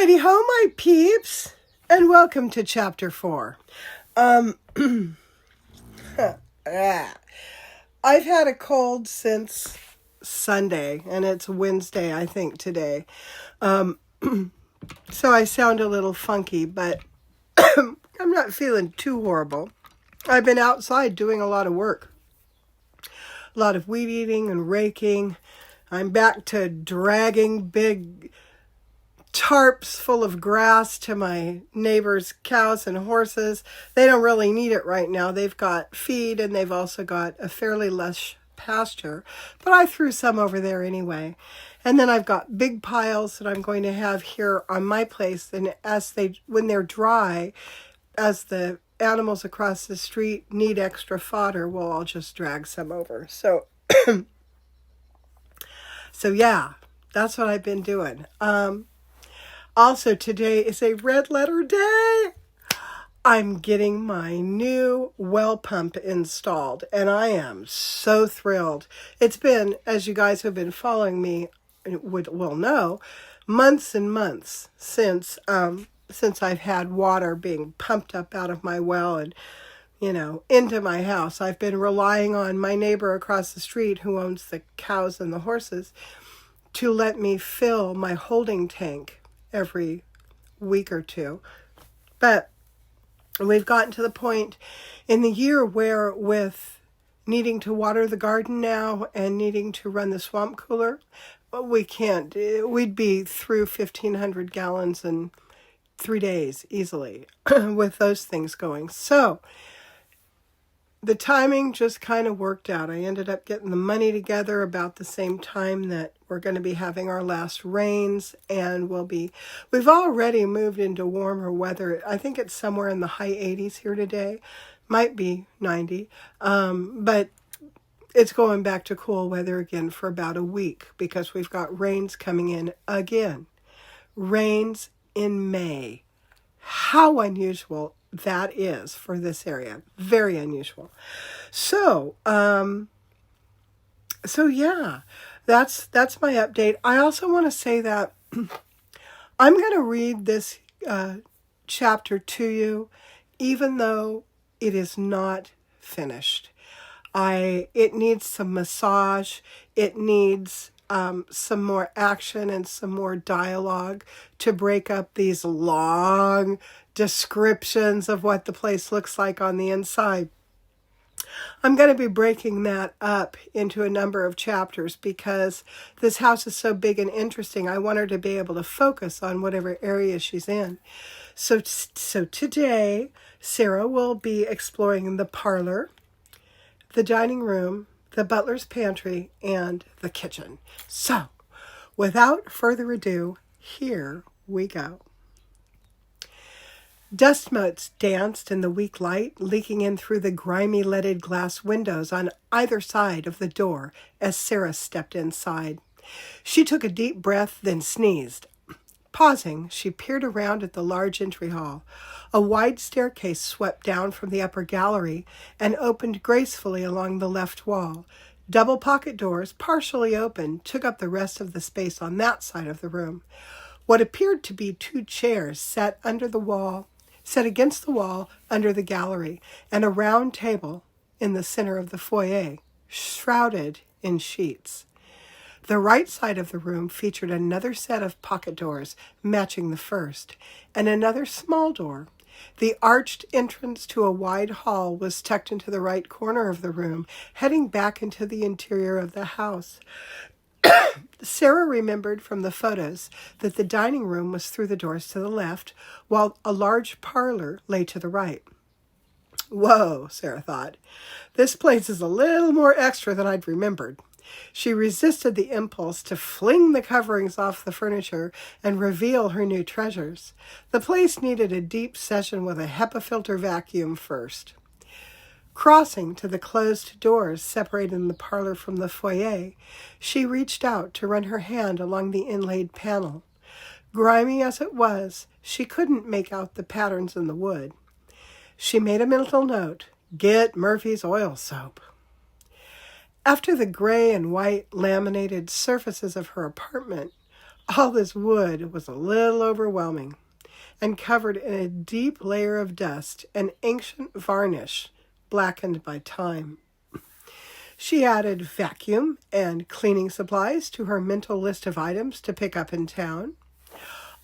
Howdy ho, my peeps, and welcome to Chapter 4. I've had a cold since Sunday, and it's Wednesday, I think, today. So I sound a little funky, but I'm not feeling too horrible. I've been outside doing a lot of work. A lot of weed eating and raking. I'm back to dragging big tarps full of grass to my neighbor's cows and horses. They don't really need it right now. They've got feed and they've also got a fairly lush pasture, but I threw some over there anyway. And then I've got big piles that I'm going to have here on my place, and when they're dry, as the animals across the street need extra fodder, well, I'll just drag some over. So yeah, that's what I've been doing. Also, today is a red letter day. I'm getting my new well pump installed, and I am so thrilled. It's been, as you guys have been following me will know, months and months since I've had water being pumped up out of my well and, into my house. I've been relying on my neighbor across the street who owns the cows and the horses to let me fill my holding tank every week or two. But we've gotten to the point in the year where, with needing to water the garden now and needing to run the swamp cooler, we can't. We'd be through 1,500 gallons in 3 days easily with those things going. So the timing just kind of worked out. I ended up getting the money together about the same time that we're going to be having our last rains, and we've already moved into warmer weather. I think it's somewhere in the high 80s here today. Might be 90. But it's going back to cool weather again for about a week because we've got rains coming in again. Rains in May. How unusual that is for this area. Very unusual. So yeah, that's my update. I also want to say that I'm going to read this chapter to you, even though it is not finished. It needs some massage. It needs some more action and some more dialogue to break up these long descriptions of what the place looks like on the inside. I'm going to be breaking that up into a number of chapters because this house is so big and interesting. I want her to be able to focus on whatever area she's in. So today, Sarah will be exploring the parlor, the dining room, the butler's pantry, and the kitchen. So, without further ado, here we go. Dust motes danced in the weak light, leaking in through the grimy leaded glass windows on either side of the door as Sarah stepped inside. She took a deep breath, then sneezed. Pausing, she peered around at the large entry hall. A wide staircase swept down from the upper gallery and opened gracefully along the left wall. Double pocket doors, partially open, took up the rest of the space on that side of the room. What appeared to be 2 chairs set against the wall under the gallery, and a round table in the center of the foyer, shrouded in sheets. The right side of the room featured another set of pocket doors matching the first, and another small door. The arched entrance to a wide hall was tucked into the right corner of the room, heading back into the interior of the house. Sarah remembered from the photos that the dining room was through the doors to the left, while a large parlor lay to the right. Whoa, Sarah thought. This place is a little more extra than I'd remembered. She resisted the impulse to fling the coverings off the furniture and reveal her new treasures. The place needed a deep session with a HEPA filter vacuum first. Crossing to the closed doors separating the parlor from the foyer, she reached out to run her hand along the inlaid panel. Grimy as it was, she couldn't make out the patterns in the wood. She made a mental note: get Murphy's oil soap. After the gray and white laminated surfaces of her apartment All this wood was a little overwhelming and covered in a deep layer of dust and ancient varnish blackened by time. She added vacuum and cleaning supplies to her mental list of items to pick up in town.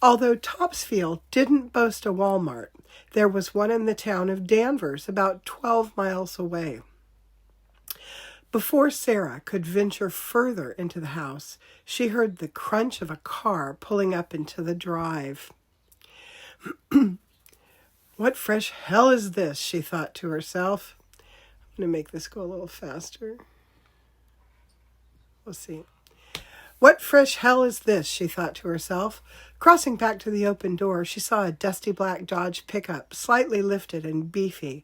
Although Topsfield didn't boast a Walmart, there was one in the town of Danvers, about 12 miles away. Before Sarah could venture further into the house, she heard the crunch of a car pulling up into the drive. What fresh hell is this? She thought to herself. I'm going to make this go a little faster. We'll see. What fresh hell is this? She thought to herself. Crossing back to the open door, she saw a dusty black Dodge pickup, slightly lifted and beefy,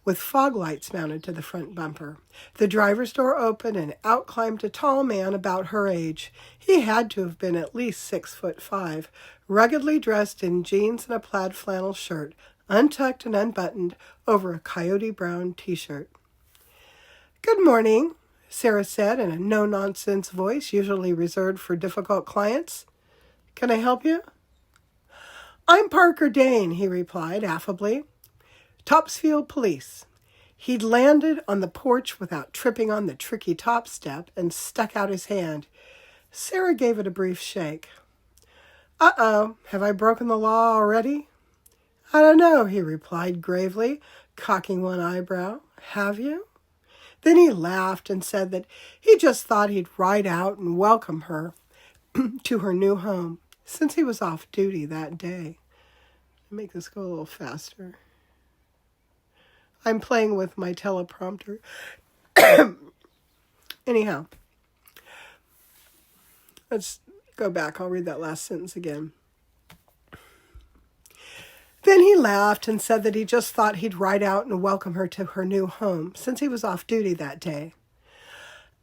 with fog lights mounted to the front bumper. The driver's door opened, and out climbed a tall man about her age. He had to have been at least 6'5", ruggedly dressed in jeans and a plaid flannel shirt, untucked and unbuttoned over a coyote brown t-shirt. Good morning, Sarah said in a no-nonsense voice usually reserved for difficult clients. Can I help you? I'm Parker Dane, he replied affably. Topsfield Police. He'd landed on the porch without tripping on the tricky top step and stuck out his hand. Sarah gave it a brief shake. Uh-oh, have I broken the law already? I don't know, he replied gravely, cocking one eyebrow. Have you? Then he laughed and said that he just thought he'd ride out and welcome her to her new home, since he was off duty that day. Make this go a little faster. I'm playing with my teleprompter. Anyhow, let's go back. I'll read that last sentence again. Then he laughed and said that he just thought he'd ride out and welcome her to her new home, since he was off duty that day.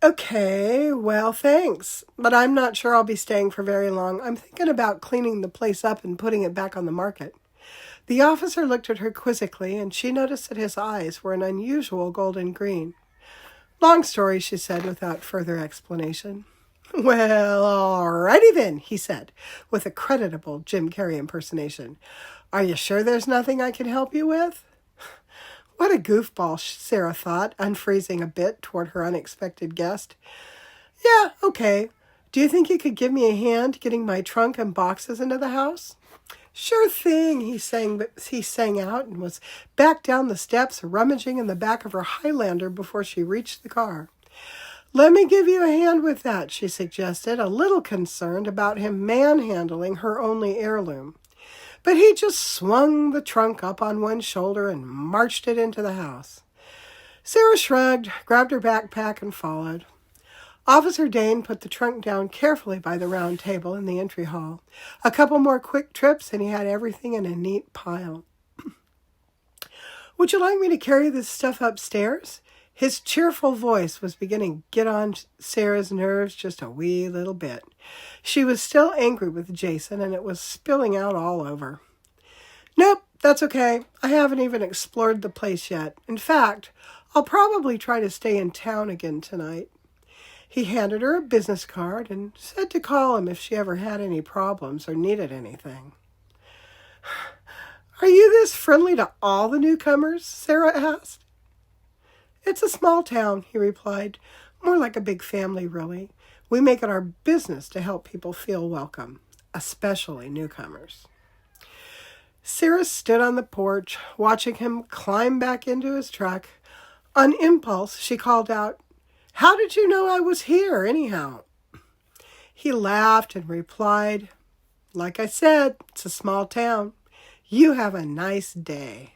Okay, well, thanks, but I'm not sure I'll be staying for very long. I'm thinking about cleaning the place up and putting it back on the market. The officer looked at her quizzically, and she noticed that his eyes were an unusual golden green. Long story, she said without further explanation. Well, all righty then, he said, with a creditable Jim Carrey impersonation. Are you sure there's nothing I can help you with? What a goofball, Sarah thought, unfreezing a bit toward her unexpected guest. Yeah, okay. Do you think you could give me a hand getting my trunk and boxes into the house? Sure thing, he sang out and was back down the steps, rummaging in the back of her Highlander before she reached the car. Let me give you a hand with that, she suggested, a little concerned about him manhandling her only heirloom. But he just swung the trunk up on one shoulder and marched it into the house. Sarah shrugged, grabbed her backpack, and followed. Officer Dane put the trunk down carefully by the round table in the entry hall. A couple more quick trips, and he had everything in a neat pile. Would you like me to carry this stuff upstairs? His cheerful voice was beginning to get on Sarah's nerves just a wee little bit. She was still angry with Jason, and it was spilling out all over. Nope, that's okay. I haven't even explored the place yet. In fact, I'll probably try to stay in town again tonight. He handed her a business card and said to call him if she ever had any problems or needed anything. Are you this friendly to all the newcomers? Sarah asked. It's a small town, he replied. More like a big family, really. We make it our business to help people feel welcome, especially newcomers. Sarah stood on the porch, watching him climb back into his truck. On impulse, she called out, How did you know I was here, anyhow? He laughed and replied, Like I said, it's a small town. You have a nice day.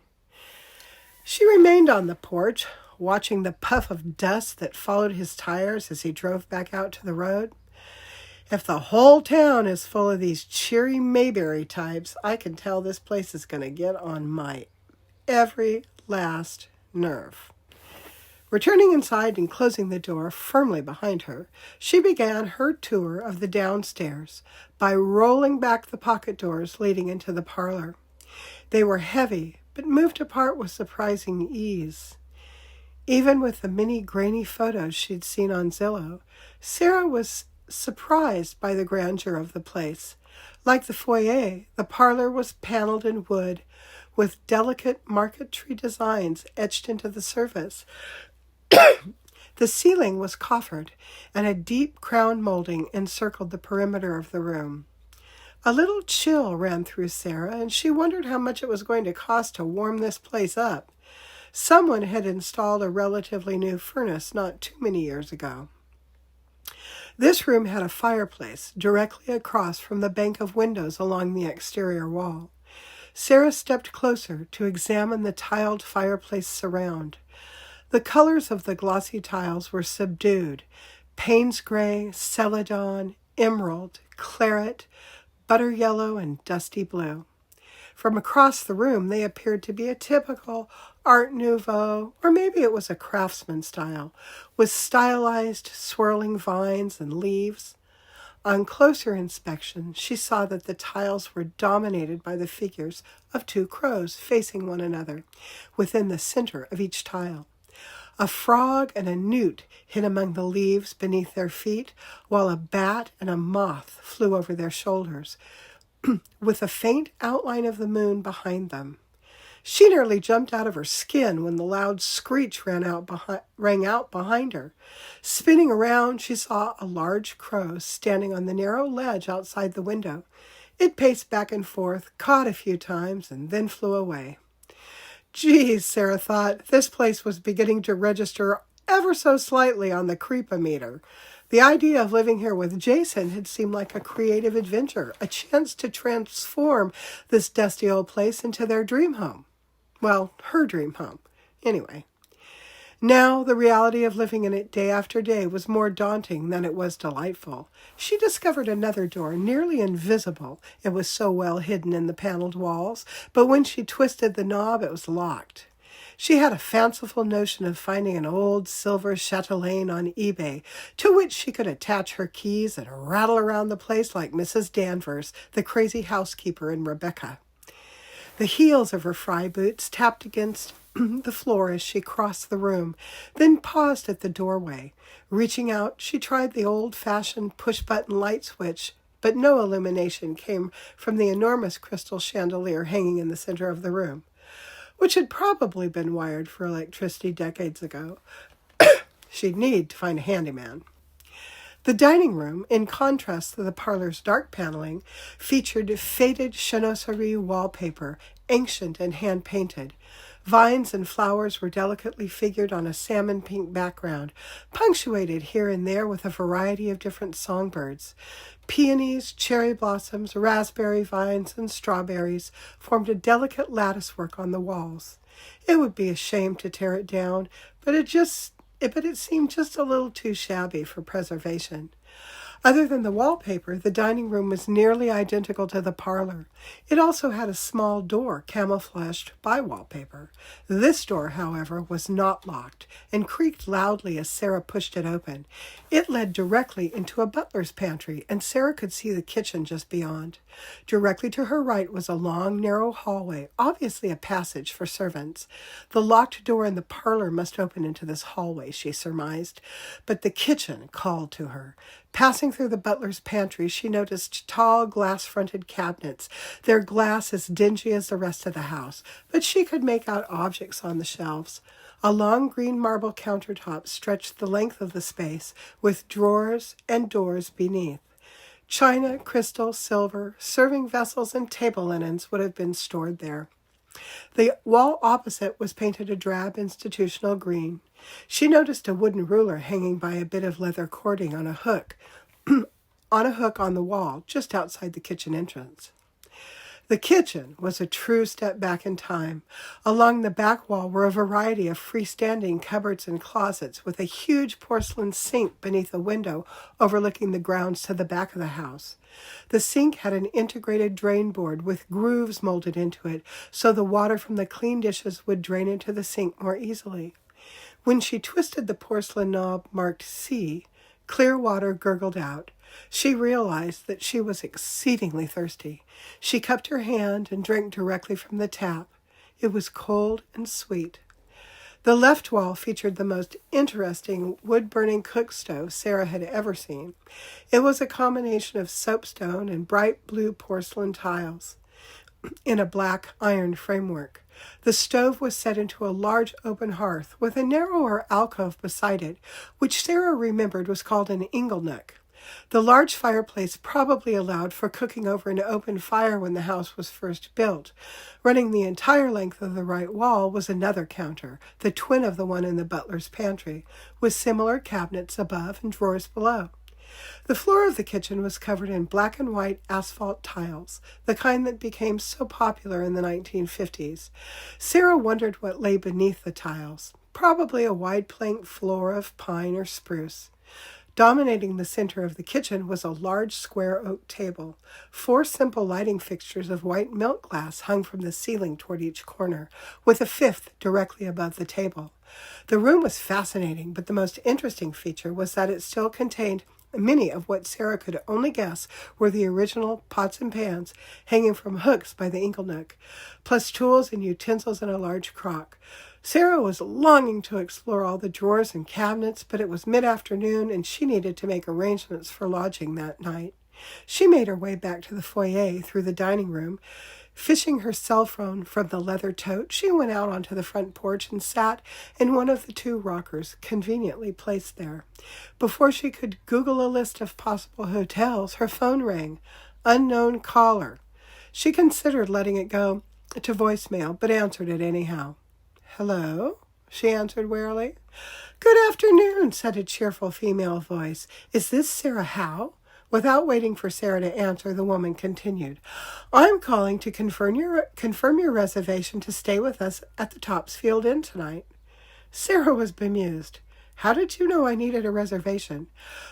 She remained on the porch, watching the puff of dust that followed his tires as he drove back out to the road. If the whole town is full of these cheery Mayberry types, I can tell this place is going to get on my every last nerve. Returning inside and closing the door firmly behind her, she began her tour of the downstairs by rolling back the pocket doors leading into the parlor. They were heavy, but moved apart with surprising ease. Even with the many grainy photos she'd seen on Zillow, Sarah was surprised by the grandeur of the place. Like the foyer, the parlor was paneled in wood, with delicate marquetry designs etched into the surface. The ceiling was coffered, and a deep crown molding encircled the perimeter of the room. A little chill ran through Sarah, and she wondered how much it was going to cost to warm this place up. Someone had installed a relatively new furnace not too many years ago. This room had a fireplace directly across from the bank of windows along the exterior wall. Sarah stepped closer to examine the tiled fireplace surround. The colors of the glossy tiles were subdued: Payne's gray, celadon, emerald, claret, butter yellow, and dusty blue. From across the room, they appeared to be a typical Art Nouveau, or maybe it was a craftsman style, with stylized, swirling vines and leaves. On closer inspection, she saw that the tiles were dominated by the figures of two crows facing one another, within the center of each tile. A frog and a newt hid among the leaves beneath their feet, while a bat and a moth flew over their shoulders, with a faint outline of the moon behind them. She nearly jumped out of her skin when the loud screech rang out behind her. Spinning around, she saw a large crow standing on the narrow ledge outside the window. It paced back and forth, cawed a few times, and then flew away. Geez, Sarah thought, this place was beginning to register ever so slightly on the creep-o-meter. The idea of living here with Jason had seemed like a creative adventure, a chance to transform this dusty old place into their dream home. Well, her dream home. Anyway. Now, the reality of living in it day after day was more daunting than it was delightful. She discovered another door, nearly invisible. It was so well hidden in the paneled walls, but when she twisted the knob, it was locked. She had a fanciful notion of finding an old silver chatelaine on eBay, to which she could attach her keys and rattle around the place like Mrs. Danvers, the crazy housekeeper in Rebecca. The heels of her fry boots tapped against the floor as she crossed the room, then paused at the doorway. Reaching out, she tried the old-fashioned push-button light switch, but no illumination came from the enormous crystal chandelier hanging in the center of the room, which had probably been wired for electricity decades ago. She'd need to find a handyman. The dining room, in contrast to the parlor's dark paneling, featured faded chinoiserie wallpaper, ancient and hand-painted. Vines and flowers were delicately figured on a salmon-pink background, punctuated here and there with a variety of different songbirds. Peonies, cherry blossoms, raspberry vines, and strawberries formed a delicate latticework on the walls. It would be a shame to tear it down, but it seemed just a little too shabby for preservation. Other than the wallpaper, the dining room was nearly identical to the parlor. It also had a small door camouflaged by wallpaper. This door, however, was not locked and creaked loudly as Sarah pushed it open. It led directly into a butler's pantry, and Sarah could see the kitchen just beyond. Directly to her right was a long, narrow hallway, obviously a passage for servants. The locked door in the parlor must open into this hallway, she surmised, but the kitchen called to her. Passing through the butler's pantry, she noticed tall glass-fronted cabinets, their glass as dingy as the rest of the house, but she could make out objects on the shelves. A long green marble countertop stretched the length of the space, with drawers and doors beneath. China, crystal, silver, serving vessels, and table linens would have been stored there. The wall opposite was painted a drab institutional green. She noticed a wooden ruler hanging by a bit of leather cording on a hook on the wall just outside the kitchen entrance. The kitchen was a true step back in time. Along the back wall were a variety of freestanding cupboards and closets, with a huge porcelain sink beneath a window overlooking the grounds to the back of the house. The sink had an integrated drain board with grooves molded into it, so the water from the clean dishes would drain into the sink more easily. When she twisted the porcelain knob marked C, clear water gurgled out. She realized that she was exceedingly thirsty. She cupped her hand and drank directly from the tap. It was cold and sweet. The left wall featured the most interesting wood-burning cook stove Sarah had ever seen. It was a combination of soapstone and bright blue porcelain tiles in a black iron framework. The stove was set into a large open hearth with a narrower alcove beside it, which Sarah remembered was called an inglenook. The large fireplace probably allowed for cooking over an open fire when the house was first built. Running the entire length of the right wall was another counter, the twin of the one in the butler's pantry, with similar cabinets above and drawers below. The floor of the kitchen was covered in black and white asphalt tiles, the kind that became so popular in the 1950s. Sarah wondered what lay beneath the tiles, probably a wide plank floor of pine or spruce. Dominating the center of the kitchen was a large square oak table. 4 simple lighting fixtures of white milk glass hung from the ceiling toward each corner, with a 5th directly above the table. The room was fascinating, but the most interesting feature was that it still contained many of what Sarah could only guess were the original pots and pans hanging from hooks by the inglenook, plus tools and utensils in a large crock. Sarah was longing to explore all the drawers and cabinets, but it was mid-afternoon and she needed to make arrangements for lodging that night. She made her way back to the foyer through the dining room. Fishing her cell phone from the leather tote, she went out onto the front porch and sat in one of the 2 rockers, conveniently placed there. Before she could Google a list of possible hotels, her phone rang. Unknown caller. She considered letting it go to voicemail, but answered it anyhow. "Hello?" she answered warily. "Good afternoon," said a cheerful female voice. "Is this Sarah Howe?" Without waiting for Sarah to answer, the woman continued, "I'm calling to confirm your reservation to stay with us at the Topsfield Inn tonight." Sarah was bemused. "How did you know I needed a reservation?"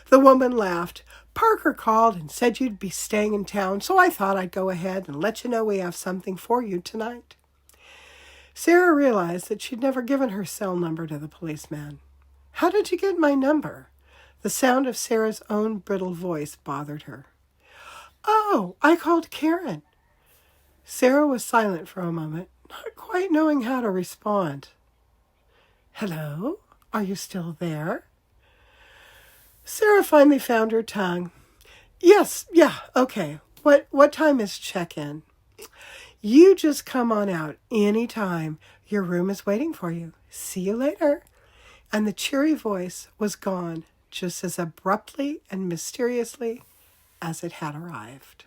The woman laughed. "Parker called and said you'd be staying in town, so I thought I'd go ahead and let you know we have something for you tonight." Sarah realized that she'd never given her cell number to the policeman. "How did you get my number?" The sound of Sarah's own brittle voice bothered her. "Oh, I called Karen." Sarah was silent for a moment, not quite knowing how to respond. "Hello? Are you still there?" Sarah finally found her tongue. "Yes, yeah, okay. What time is check-in?" "You just come on out any time. Your room is waiting for you. See you later." And the cheery voice was gone just as abruptly and mysteriously as it had arrived.